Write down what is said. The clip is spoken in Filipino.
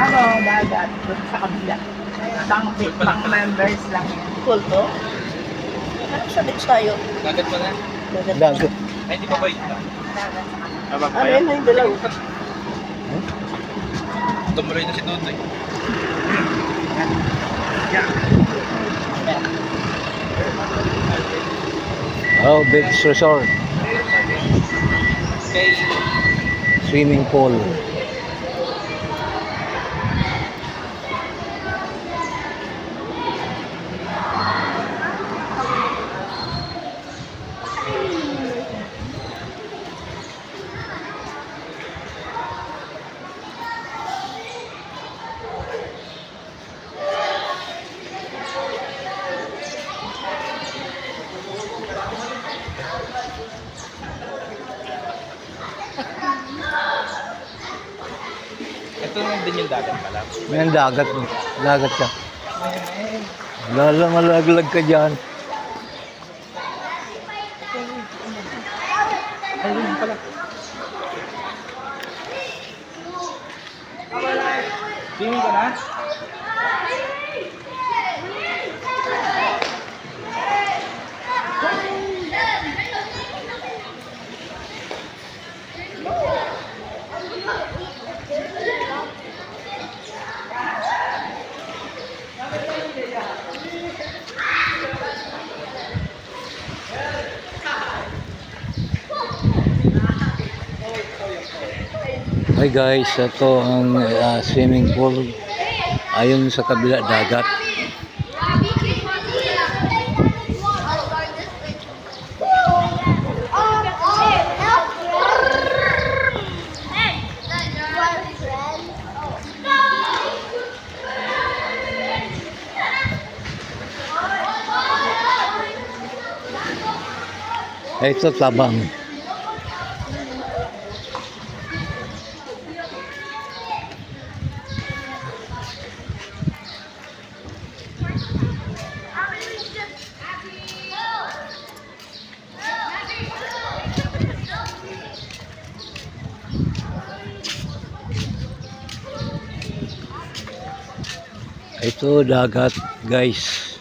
Ano, dagat. Doon sa kabila. Pang members lang yan. Cool to. Ano sa beach tayo? Dagat pa na. Dagat. Ay, hindi pa ba yun? Dagat sa kabila. Abang Ano yun? Yung dalaw. Tumuloy na si Dodoy. Oh, beach resort. Kay Swimming pool. ito lang din yung dagat pala. May dagat. Dagat ka. Lala malaglag ka dyan. Ayun pala. Tingin ka na? Hi guys, ito ang swimming pool. Ayun sa kabila dagat. Ito tabang. Ito dagat guys.